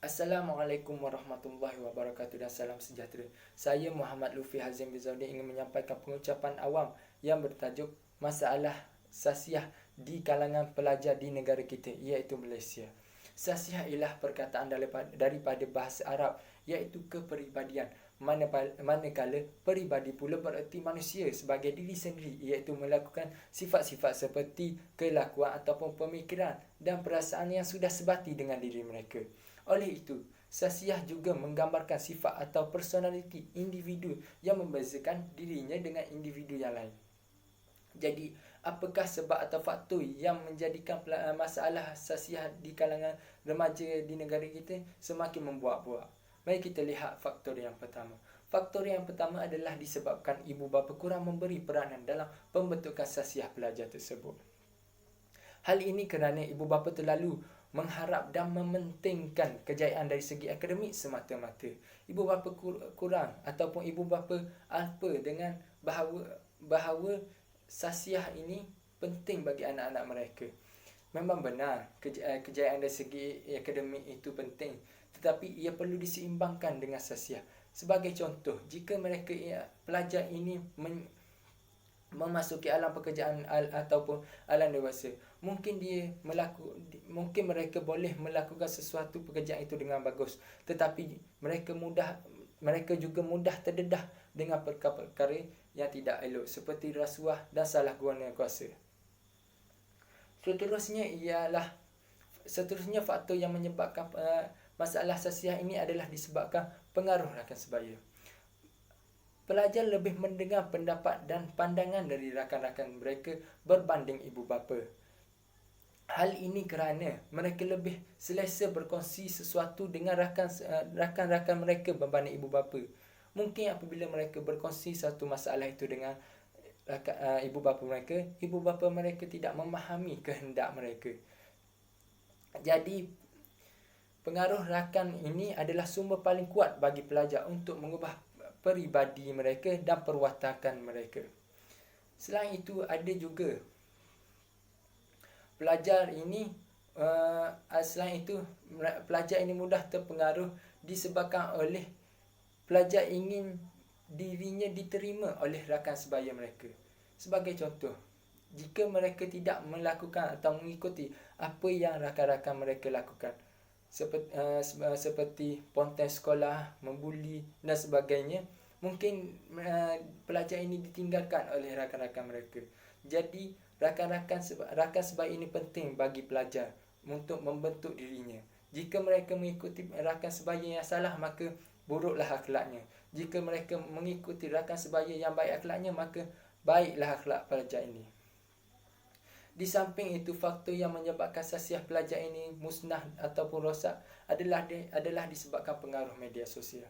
Assalamualaikum warahmatullahi wabarakatuh dan salam sejahtera. Saya Muhammad Lufi Hazim Bizaudi ingin menyampaikan pengucapan awam yang bertajuk masalah sasiah di kalangan pelajar di negara kita, iaitu Malaysia. Sasiah ialah perkataan daripada bahasa Arab, iaitu kepribadian. Manakala peribadi pula bererti manusia sebagai diri sendiri, iaitu melakukan sifat-sifat seperti kelakuan ataupun pemikiran dan perasaan yang sudah sebati dengan diri mereka. Oleh itu, sasiah juga menggambarkan sifat atau personaliti individu yang membezakan dirinya dengan individu yang lain. Jadi, apakah sebab atau faktor yang menjadikan masalah sasiah di kalangan remaja di negara kita semakin membuak-buak? Mari kita lihat faktor yang pertama. Faktor yang pertama adalah disebabkan ibu bapa kurang memberi peranan dalam pembentukan sasiah pelajar tersebut. Hal ini kerana ibu bapa terlalu mengharap dan mementingkan kejayaan dari segi akademik semata-mata. Ibu bapa kurang ataupun ibu bapa alpa dengan bahawa sasiah ini penting bagi anak-anak mereka. Memang benar kejayaan dari segi akademik itu penting, tetapi ia perlu diseimbangkan dengan sasiah. Sebagai contoh, jika pelajar ini memasuki alam pekerjaan ataupun alam dewasa, mungkin mereka boleh melakukan sesuatu pekerjaan itu dengan bagus, tetapi mereka juga mudah terdedah dengan perkara-perkara yang tidak elok seperti rasuah dan salah guna kuasa. Seterusnya faktor yang menyebabkan masalah sasiah ini adalah disebabkan pengaruh rakan sebaya. Pelajar lebih mendengar pendapat dan pandangan dari rakan-rakan mereka berbanding ibu bapa. Hal ini kerana mereka lebih selesa berkongsi sesuatu dengan rakan-rakan mereka berbanding ibu bapa. Mungkin apabila mereka berkongsi satu masalah itu dengan ibu bapa mereka tidak memahami kehendak mereka. Jadi, pengaruh rakan ini adalah sumber paling kuat bagi pelajar untuk mengubah peribadi mereka dan perwatakan mereka. Selain itu, ada juga pelajar ini mudah terpengaruh disebabkan oleh pelajar ingin dirinya diterima oleh rakan sebaya mereka. Sebagai contoh, jika mereka tidak melakukan atau mengikuti apa yang rakan-rakan mereka lakukan, seperti ponten sekolah, membuli dan sebagainya, mungkin pelajar ini ditinggalkan oleh rakan-rakan mereka. Jadi rakan sebaya ini penting bagi pelajar untuk membentuk dirinya. Jika mereka mengikuti rakan sebaya yang salah, maka buruklah akhlaknya. Jika mereka mengikuti rakan sebaya yang baik akhlaknya, maka baiklah akhlak pelajar ini. Di samping itu, faktor yang menyebabkan sasiah pelajar ini musnah ataupun rosak adalah disebabkan pengaruh media sosial.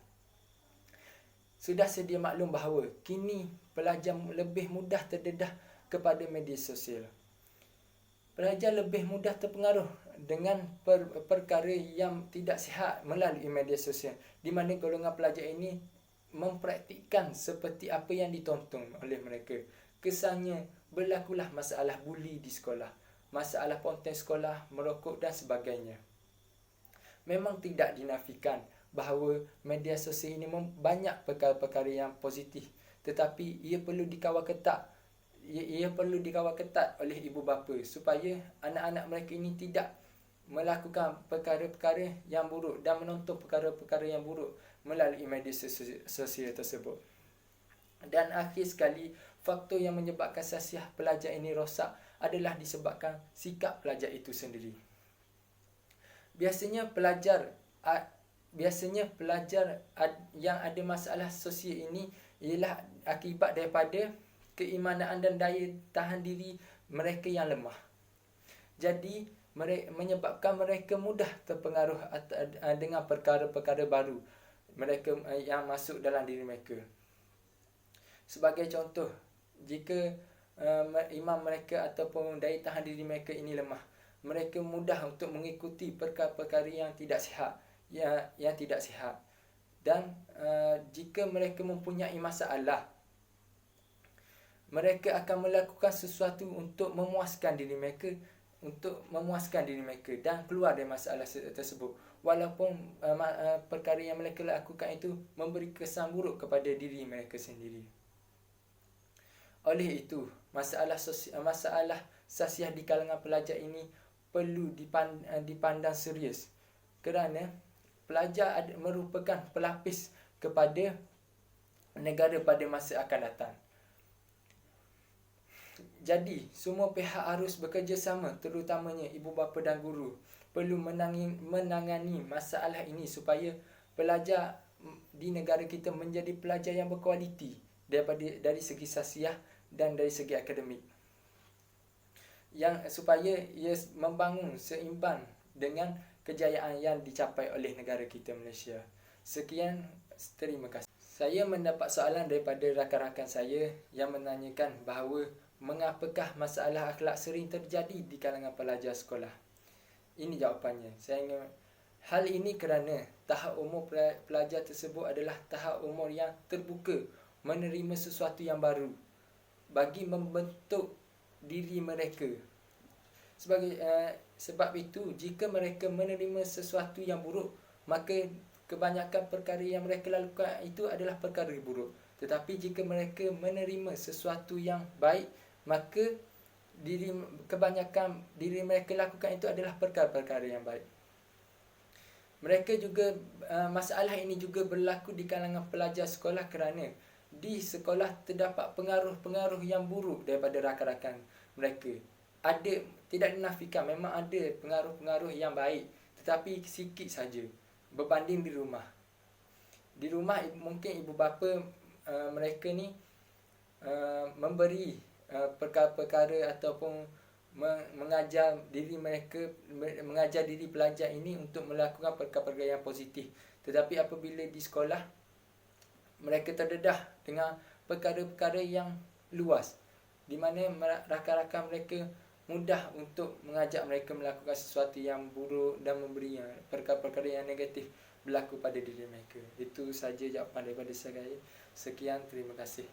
Sudah sedia maklum bahawa kini pelajar lebih mudah terdedah kepada media sosial. Pelajar lebih mudah terpengaruh dengan perkara yang tidak sihat melalui media sosial, di mana golongan pelajar ini mempraktikkan seperti apa yang ditonton oleh mereka. Kesannya berlakulah masalah buli di sekolah, masalah ponten sekolah, merokok dan sebagainya. Memang tidak dinafikan bahawa media sosial ini banyak perkara-perkara yang positif, tetapi ia perlu dikawal ketat. Ia perlu dikawal ketat oleh ibu bapa supaya anak-anak mereka ini tidak melakukan perkara-perkara yang buruk dan menonton perkara-perkara yang buruk melalui media sosial tersebut. Dan akhir sekali, faktor yang menyebabkan sasiah pelajar ini rosak adalah disebabkan sikap pelajar itu sendiri. Biasanya pelajar yang ada masalah sosial ini ialah akibat daripada keimanaan dan daya tahan diri mereka yang lemah. Jadi, menyebabkan mereka mudah terpengaruh dengan perkara-perkara baru mereka yang masuk dalam diri mereka. Sebagai contoh, jika iman mereka ataupun daya tahan diri mereka ini lemah, mereka mudah untuk mengikuti perkara-perkara yang tidak sihat, dan jika mereka mempunyai masalah, mereka akan melakukan sesuatu untuk memuaskan diri mereka dan keluar dari masalah tersebut, walaupun perkara yang mereka lakukan itu memberi kesan buruk kepada diri mereka sendiri. Oleh itu, masalah sasiah di kalangan pelajar ini perlu dipandang serius, kerana pelajar merupakan pelapis kepada negara pada masa akan datang. Jadi, semua pihak harus bekerjasama, terutamanya ibu bapa dan guru, perlu menangani masalah ini supaya pelajar di negara kita menjadi pelajar yang berkualiti dari segi sasiah dan dari segi akademik, yang supaya ia membangun seimbang dengan kejayaan yang dicapai oleh negara kita Malaysia. Sekian, terima kasih. Saya mendapat soalan daripada rakan-rakan saya yang menanyakan bahawa mengapakah masalah akhlak sering terjadi di kalangan pelajar sekolah. Ini jawapannya. Hal ini kerana tahap umur pelajar tersebut adalah tahap umur yang terbuka menerima sesuatu yang baru bagi membentuk diri mereka. Sebab itu, jika mereka menerima sesuatu yang buruk, maka kebanyakan perkara yang mereka lakukan itu adalah perkara buruk. Tetapi jika mereka menerima sesuatu yang baik, maka kebanyakan diri mereka lakukan itu adalah perkara-perkara yang baik. Masalah ini juga berlaku di kalangan pelajar sekolah kerana di sekolah terdapat pengaruh-pengaruh yang buruk daripada rakan-rakan mereka. Tidak dinafikan, memang ada pengaruh-pengaruh yang baik, tetapi sikit saja berbanding di rumah. Di rumah mungkin ibu bapa mereka ni memberi perkara-perkara ataupun mengajar diri pelajar ini untuk melakukan perkara-perkara yang positif. Tetapi apabila di sekolah, mereka terdedah dengan perkara-perkara yang luas, di mana rakan-rakan mereka mudah untuk mengajak mereka melakukan sesuatu yang buruk dan memberi perkara-perkara yang negatif berlaku pada diri mereka. Itu saja jawapan daripada saya. Sekian, terima kasih.